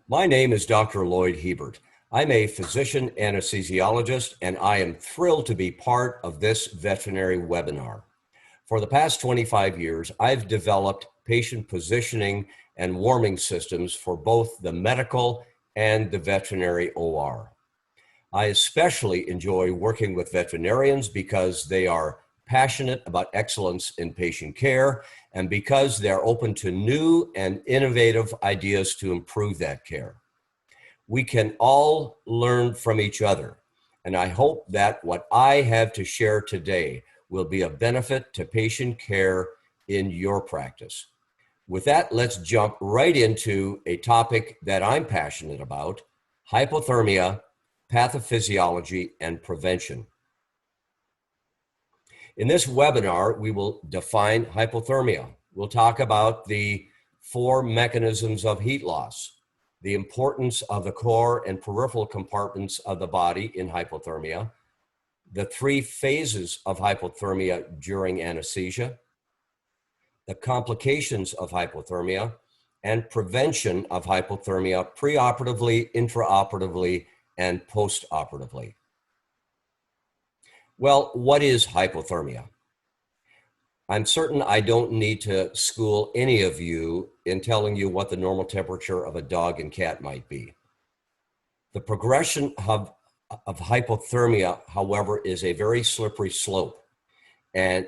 My name is Dr. Lloyd Hiebert. I'm a physician anesthesiologist, and I am thrilled to be part of this veterinary webinar. For the past 25 years, I've developed patient positioning and warming systems for both the medical and the veterinary OR. I especially enjoy working with veterinarians because they are passionate about excellence in patient care and because they're open to new and innovative ideas to improve that care. We can all learn from each other, and I hope that what I have to share today will be a benefit to patient care in your practice. With that, let's jump right into a topic that I'm passionate about: hypothermia, pathophysiology, and prevention. In this webinar, we will define hypothermia. We'll talk about the 4 mechanisms of heat loss, the importance of the core and peripheral compartments of the body in hypothermia, the 3 phases of hypothermia during anesthesia, the complications of hypothermia, and prevention of hypothermia preoperatively, intraoperatively, and postoperatively. Well, what is hypothermia? I'm certain I don't need to school any of you in telling you what the normal temperature of a dog and cat might be. The progression of hypothermia, however, is a very slippery slope, and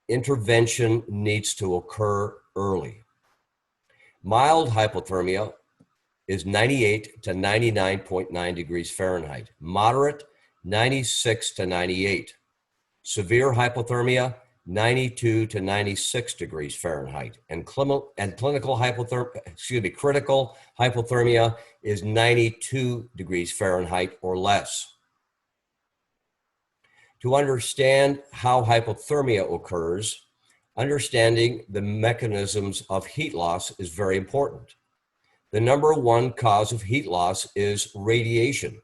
intervention needs to occur early. Mild hypothermia is 98 to 99.9 degrees Fahrenheit. Moderate, 96 to 98. Severe hypothermia, 92 to 96 degrees Fahrenheit. And critical hypothermia is 92 degrees Fahrenheit or less. To understand how hypothermia occurs, understanding the mechanisms of heat loss is very important. The number 1 cause of heat loss is radiation,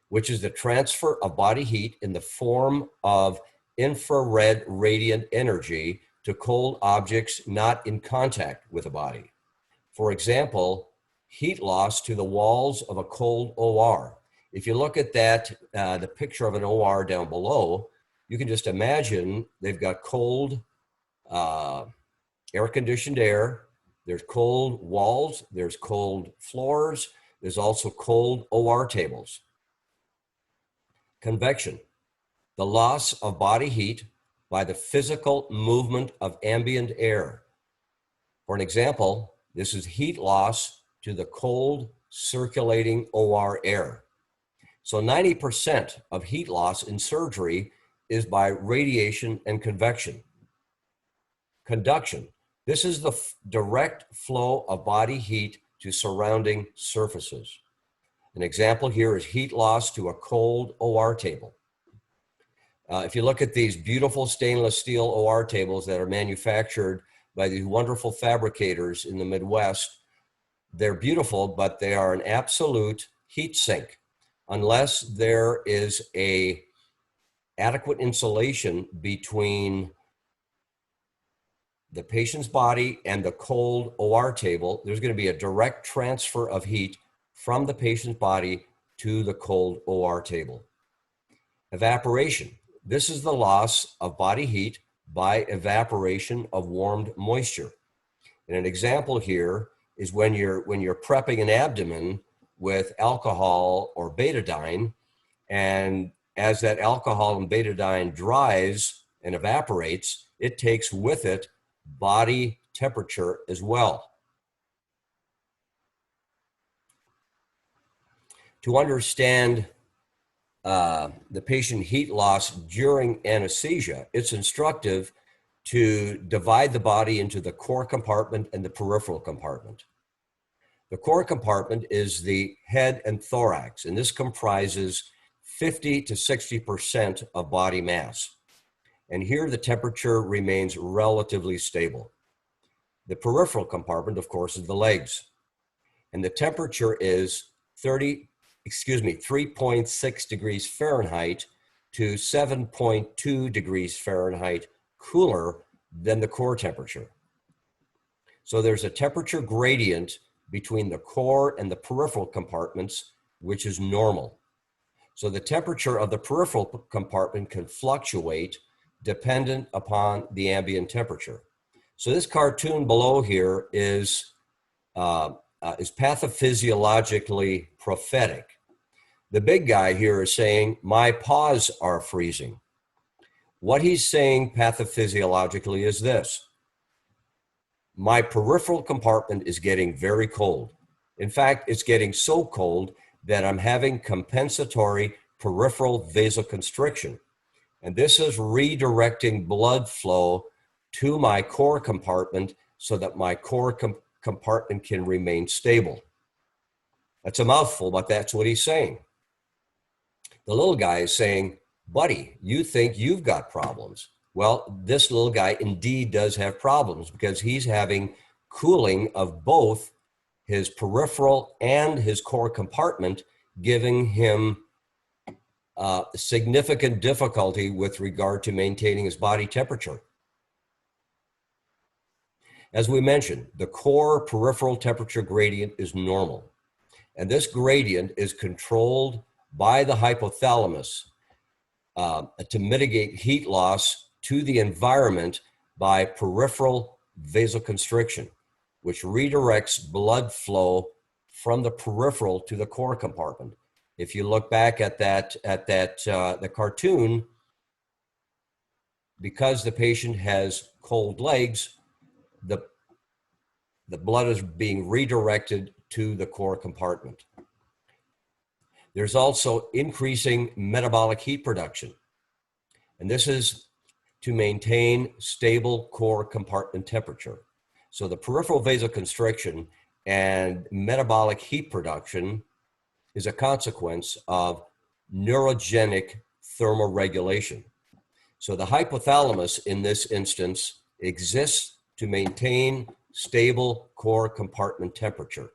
which is the transfer of body heat in the form of infrared radiant energy to cold objects not in contact with the body. For example, heat loss to the walls of a cold OR. If you look at that, the picture of an OR down below, you can just imagine they've got cold, air-conditioned air. There's cold walls, there's cold floors, there's also cold OR tables. Convection, the loss of body heat by the physical movement of ambient air. For an example, this is heat loss to the cold circulating OR air. So 90% of heat loss in surgery is by radiation and convection. Conduction, this is the direct flow of body heat to surrounding surfaces. An example here is heat loss to a cold OR table. If you look at these beautiful stainless steel OR tables that are manufactured by these wonderful fabricators in the Midwest, they're beautiful, but they are an absolute heat sink unless there is an adequate insulation between the patient's body and the cold OR table. There's going to be a direct transfer of heat from the patient's body to the cold OR table. Evaporation. This is the loss of body heat by evaporation of warmed moisture. And an example here is when you're prepping an abdomen with alcohol or betadine, and as that alcohol and betadine dries and evaporates, it takes with it body temperature as well. To understand the patient heat loss during anesthesia, it's instructive to divide the body into the core compartment and the peripheral compartment. The core compartment is the head and thorax, and this comprises 50 to 60% of body mass. And here the temperature remains relatively stable. The peripheral compartment, of course, is the legs. And the temperature is 3.6 degrees Fahrenheit to 7.2 degrees Fahrenheit cooler than the core temperature. So there's a temperature gradient between the core and the peripheral compartments, which is normal. So the temperature of the peripheral compartment can fluctuate dependent upon the ambient temperature. So this cartoon below here is pathophysiologically prophetic. The big guy here is saying, my paws are freezing. What he's saying pathophysiologically is this: my peripheral compartment is getting very cold. In fact, it's getting so cold that I'm having compensatory peripheral vasoconstriction. And this is redirecting blood flow to my core compartment so that my core compartment can remain stable. That's a mouthful, but that's what he's saying. The little guy is saying, buddy, you think you've got problems. Well, this little guy indeed does have problems because he's having cooling of both his peripheral and his core compartment, giving him significant difficulty with regard to maintaining his body temperature. As we mentioned, the core peripheral temperature gradient is normal. And this gradient is controlled by the hypothalamus to mitigate heat loss to the environment by peripheral vasoconstriction, which redirects blood flow from the peripheral to the core compartment. If you look back at the cartoon, because the patient has cold legs, the blood is being redirected to the core compartment. There's also increasing metabolic heat production, and this is to maintain stable core compartment temperature. So the peripheral vasoconstriction and metabolic heat production is a consequence of neurogenic thermoregulation. So the hypothalamus in this instance exists to maintain stable core compartment temperature.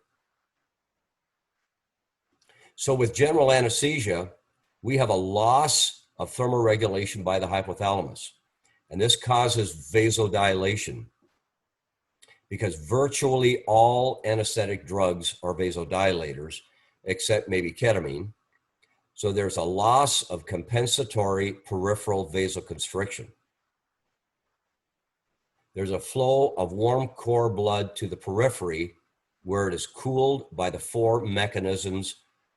So with general anesthesia, we have a loss of thermoregulation by the hypothalamus. And this causes vasodilation because virtually all anesthetic drugs are vasodilators, except maybe ketamine. So there's a loss of compensatory peripheral vasoconstriction. There's a flow of warm core blood to the periphery where it is cooled by the 4 mechanisms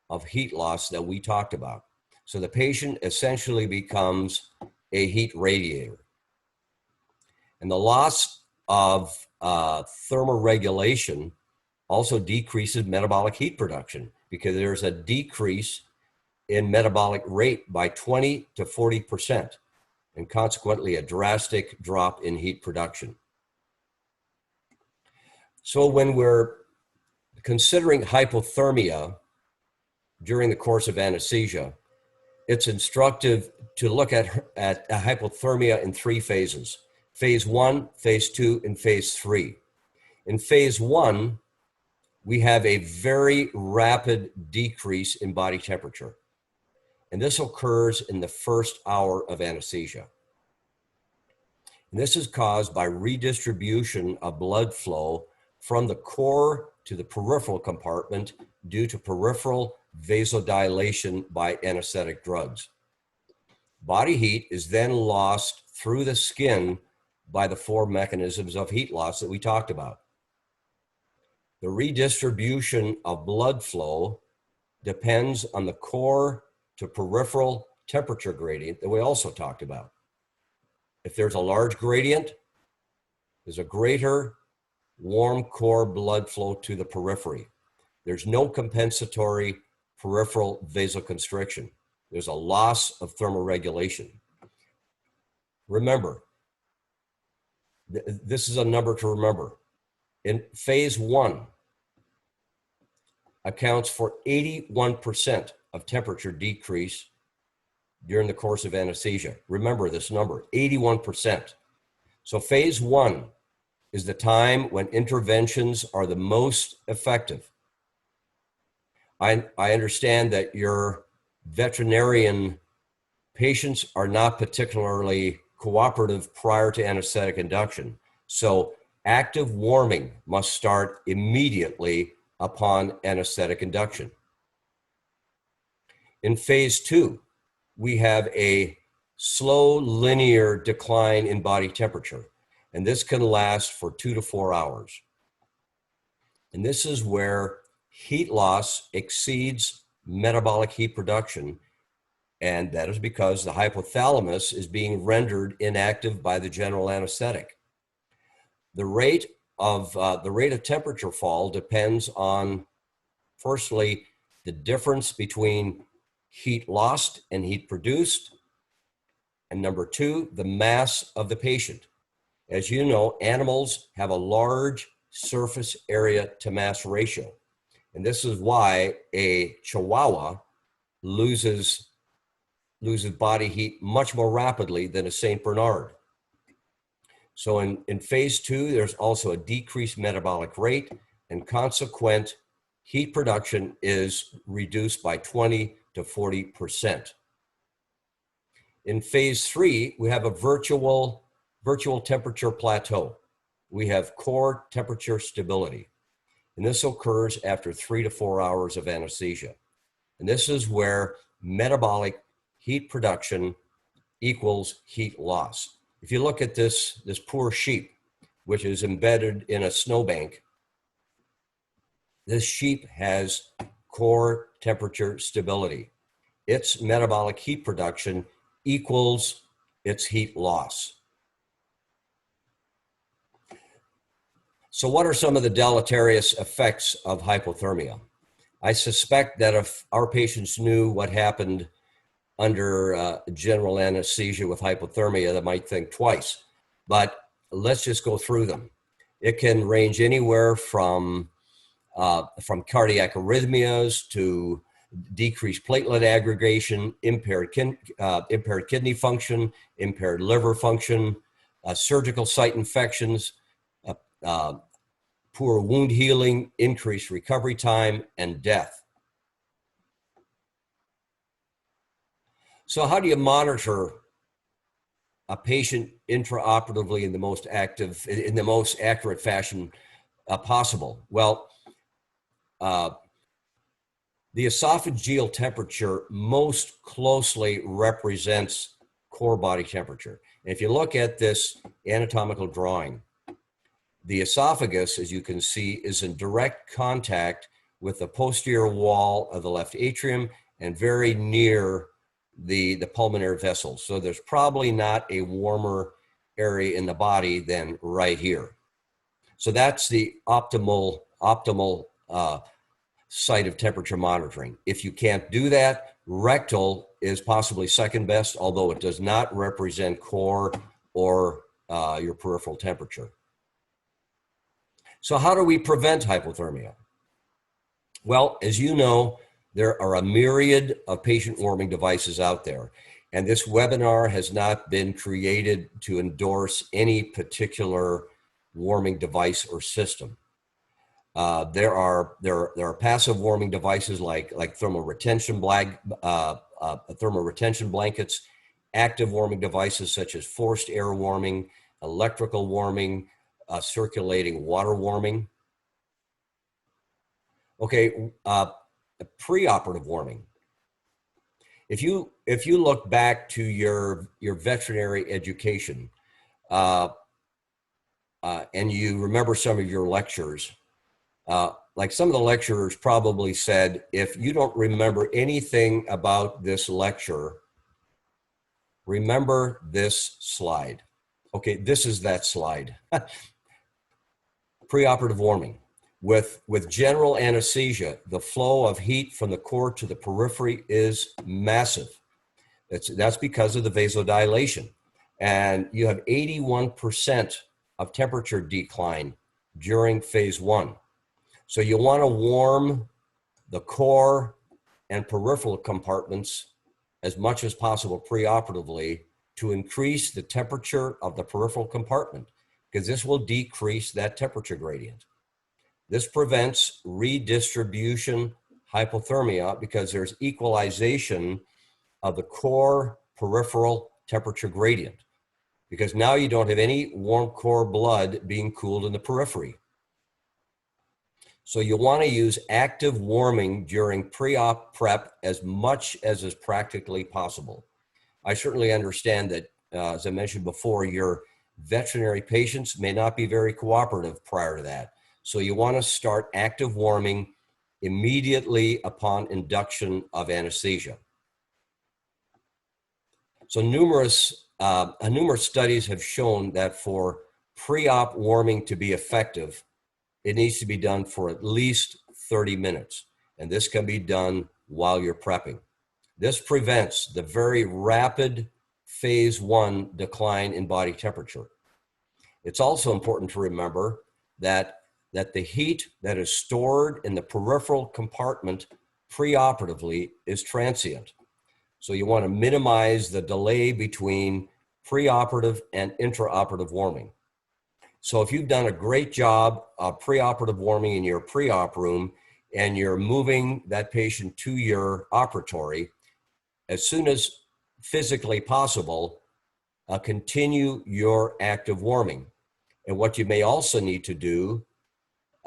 of heat loss that we talked about. So the patient essentially becomes a heat radiator. And the loss of thermoregulation also decreases metabolic heat production because there's a decrease in metabolic rate by 20 to 40%, and consequently a drastic drop in heat production. So when we're considering hypothermia during the course of anesthesia, it's instructive to look at hypothermia in 3 phases: phase 1, phase 2, and phase 3. In phase 1, we have a very rapid decrease in body temperature. And this occurs in the first hour of anesthesia. And this is caused by redistribution of blood flow from the core to the peripheral compartment due to peripheral vasodilation by anesthetic drugs. Body heat is then lost through the skin by the 4 mechanisms of heat loss that we talked about. The redistribution of blood flow depends on the core to peripheral temperature gradient that we also talked about. If there's a large gradient, there's a greater warm core blood flow to the periphery. There's no compensatory peripheral vasoconstriction. There's a loss of thermoregulation. Remember, this is a number to remember. In phase 1, accounts for 81% of temperature decrease during the course of anesthesia. Remember this number, 81%. So phase 1 is the time when interventions are the most effective. I understand that your veterinarian patients are not particularly cooperative prior to anesthetic induction. So active warming must start immediately upon anesthetic induction. In phase 2, we have a slow linear decline in body temperature, and this can last for 2 to 4 hours. And this is where heat loss exceeds metabolic heat production, and that is because the hypothalamus is being rendered inactive by the general anesthetic. The rate of temperature fall depends on, firstly, the difference between heat lost and heat produced, and number 2, the mass of the patient. As you know, animals have a large surface area to mass ratio. And this is why a Chihuahua loses body heat much more rapidly than a St. Bernard. So in phase 2, there's also a decreased metabolic rate, and consequent heat production is reduced by 20 to 40%. In phase 3, we have a virtual temperature plateau. We have core temperature stability. And this occurs after 3 to 4 hours of anesthesia. And this is where metabolic heat production equals heat loss. If you look at this poor sheep, which is embedded in a snowbank, this sheep has core temperature stability. Its metabolic heat production equals its heat loss. So what are some of the deleterious effects of hypothermia? I suspect that if our patients knew what happened under general anesthesia with hypothermia, they might think twice. But let's just go through them. It can range anywhere from cardiac arrhythmias to decreased platelet aggregation, impaired kidney function, impaired liver function, surgical site infections, poor wound healing, increased recovery time, and death. So how do you monitor a patient intraoperatively in the most accurate fashion possible? Well, the esophageal temperature most closely represents core body temperature. And if you look at this anatomical drawing, the esophagus, as you can see, is in direct contact with the posterior wall of the left atrium and very near the pulmonary vessels. So there's probably not a warmer area in the body than right here. So that's the optimal site of temperature monitoring. If you can't do that, rectal is possibly second best, although it does not represent core or your peripheral temperature. So how do we prevent hypothermia? Well, as you know, there are a myriad of patient warming devices out there, and this webinar has not been created to endorse any particular warming device or system. There are passive warming devices like thermal retention blankets, active warming devices such as forced air warming, electrical warming, circulating water warming. Okay, preoperative warming. If you look back to your veterinary education, and you remember some of your lectures, like some of the lecturers probably said, if you don't remember anything about this lecture, remember this slide. Okay, this is that slide. Preoperative warming. With general anesthesia, the flow of heat from the core to the periphery is massive. That's because of the vasodilation. And you have 81% of temperature decline during phase 1. So you want to warm the core and peripheral compartments as much as possible preoperatively to increase the temperature of the peripheral compartment, because this will decrease that temperature gradient. This prevents redistribution hypothermia because there's equalization of the core peripheral temperature gradient, because now you don't have any warm core blood being cooled in the periphery. So you want to use active warming during pre-op prep as much as is practically possible. I certainly understand that, as I mentioned before, your veterinary patients may not be very cooperative prior to that. So you want to start active warming immediately upon induction of anesthesia. So numerous studies have shown that for pre-op warming to be effective, it needs to be done for at least 30 minutes. And this can be done while you're prepping. This prevents the very rapid phase 1 decline in body temperature. It's also important to remember that the heat that is stored in the peripheral compartment preoperatively is transient. So you want to minimize the delay between preoperative and intraoperative warming. So if you've done a great job of preoperative warming in your pre-op room and you're moving that patient to your operatory, as soon as physically possible, continue your active warming. And what you may also need to do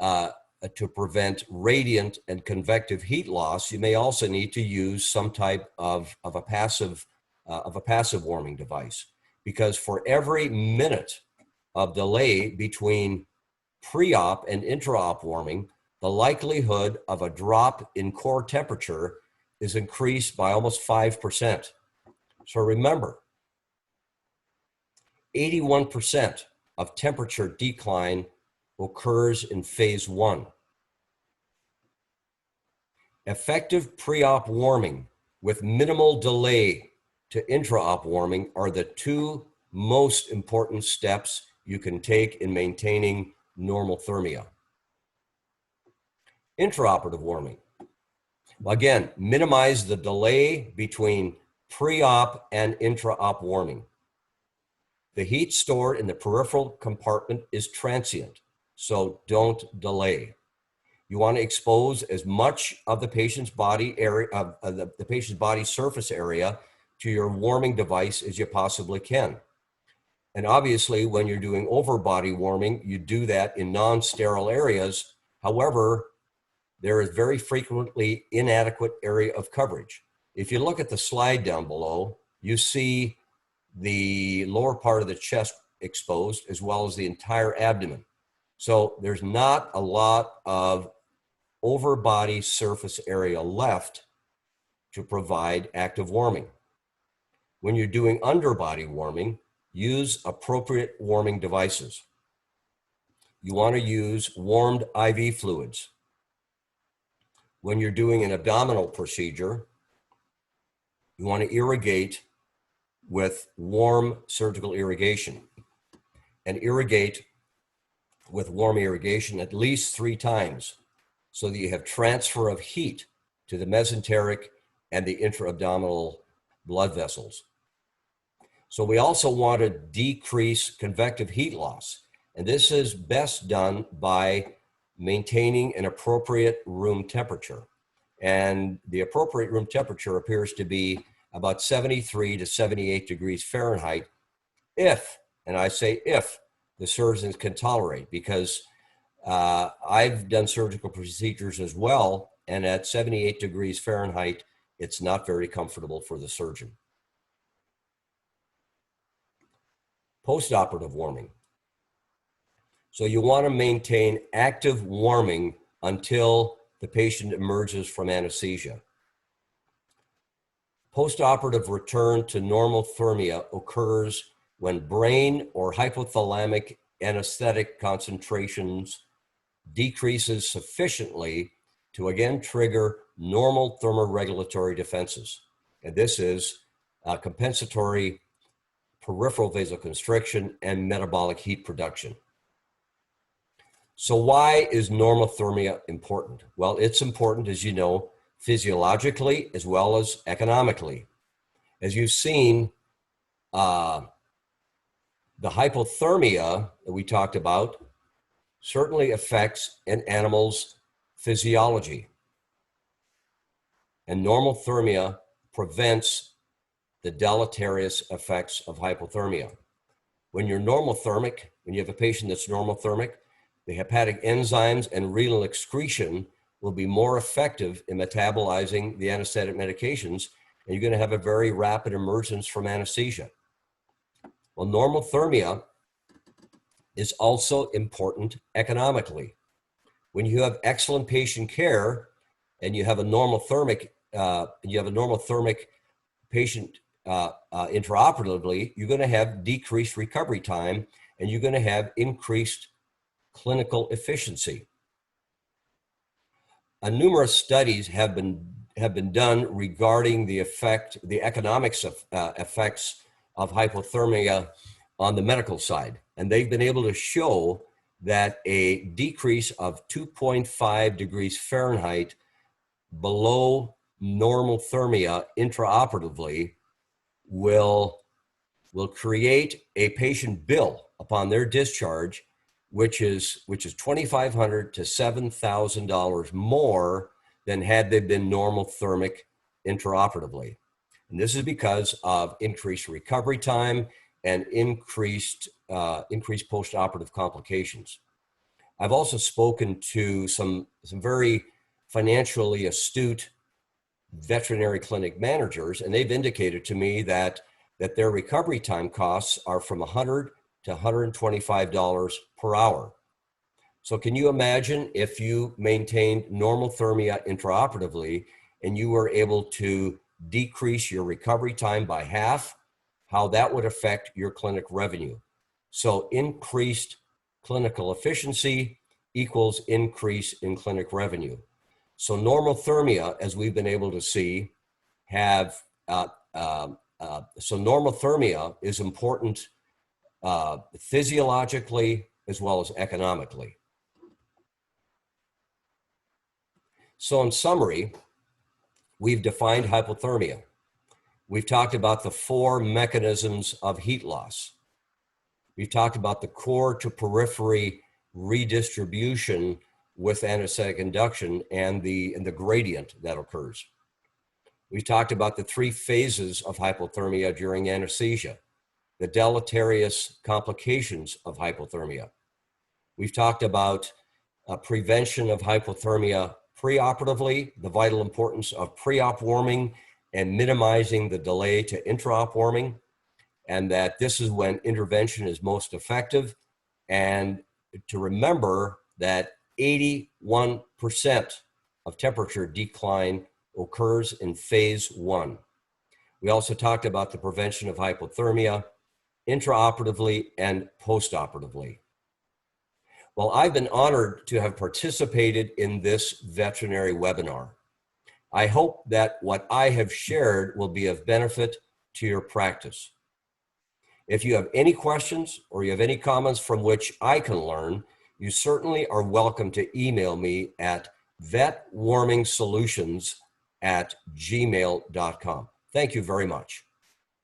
to prevent radiant and convective heat loss, you may also need to use some type of a passive warming device, because for every minute of delay between pre-op and intra-op warming, the likelihood of a drop in core temperature is increased by almost 5%. So remember, 81% of temperature decline occurs in phase 1. Effective pre-op warming with minimal delay to intra-op warming are the two most important steps you can take in maintaining normal thermia. Intraoperative warming. Again, minimize the delay between pre-op and intra-op warming. The heat stored in the peripheral compartment is transient, so don't delay. You want to expose as much of the patient's body area, the patient's body surface area, to your warming device as you possibly can. And obviously, when you're doing over-body warming, you do that in non-sterile areas. However, there is very frequently inadequate area of coverage. If you look at the slide down below, you see the lower part of the chest exposed as well as the entire abdomen. So there's not a lot of over-body surface area left to provide active warming. When you're doing underbody warming, use appropriate warming devices. You want to use warmed IV fluids. When you're doing an abdominal procedure, you want to irrigate with warm surgical irrigation, and irrigate with warm irrigation at least 3 times so that you have transfer of heat to the mesenteric and the intra-abdominal blood vessels. So we also want to decrease convective heat loss, and this is best done by maintaining an appropriate room temperature. And the appropriate room temperature appears to be about 73 to 78 degrees Fahrenheit if, and I say if, the surgeons can tolerate, because I've done surgical procedures as well, and at 78 degrees Fahrenheit, it's not very comfortable for the surgeon. Postoperative warming. So you want to maintain active warming until the patient emerges from anesthesia. Postoperative return to normal thermia occurs when brain or hypothalamic anesthetic concentrations decreases sufficiently to again trigger normal thermoregulatory defenses. And this is compensatory peripheral vasoconstriction and metabolic heat production. So why is normothermia important? Well, it's important, as you know, physiologically as well as economically. As you've seen, the hypothermia that we talked about certainly affects an animal's physiology. And normothermia prevents the deleterious effects of hypothermia. When you're normothermic, when you have a patient that's normothermic, The hepatic enzymes and renal excretion will be more effective in metabolizing the anesthetic medications, and you're going to have a very rapid emergence from anesthesia. Well, normothermia is also important economically. When you have excellent patient care and you have a normothermic patient intraoperatively, you're going to have decreased recovery time and you're going to have increased clinical efficiency. Numerous studies have been done regarding the economics of effects of hypothermia on the medical side, and they've been able to show that a decrease of 2.5 degrees Fahrenheit below normal thermia intraoperatively will create a patient bill upon their discharge, which is $2,500 to $7,000 more than had they been normal thermic intraoperatively. And this is because of increased recovery time and increased post-operative complications. I've also spoken to some very financially astute veterinary clinic managers, and they've indicated to me that their recovery time costs are from $100 to $125 per hour. So can you imagine if you maintained normal thermia intraoperatively and you were able to decrease your recovery time by half, how that would affect your clinic revenue? So increased clinical efficiency equals increase in clinic revenue. So normothermia, as we've been able to see, normothermia is important physiologically as well as economically. So in summary, we've defined hypothermia. We've talked about the 4 mechanisms of heat loss. We've talked about the core to periphery redistribution with anesthetic induction and the gradient that occurs. We've talked about the 3 phases of hypothermia during anesthesia, the deleterious complications of hypothermia. We've talked about prevention of hypothermia preoperatively, the vital importance of pre-op warming and minimizing the delay to intra-op warming, and that this is when intervention is most effective. And to remember that 81% of temperature decline occurs in phase 1. We also talked about the prevention of hypothermia intraoperatively and postoperatively. Well, I've been honored to have participated in this veterinary webinar. I hope that what I have shared will be of benefit to your practice. If you have any questions or you have any comments from which I can learn, you certainly are welcome to email me at vetwarmingsolutions@gmail.com. Thank you very much.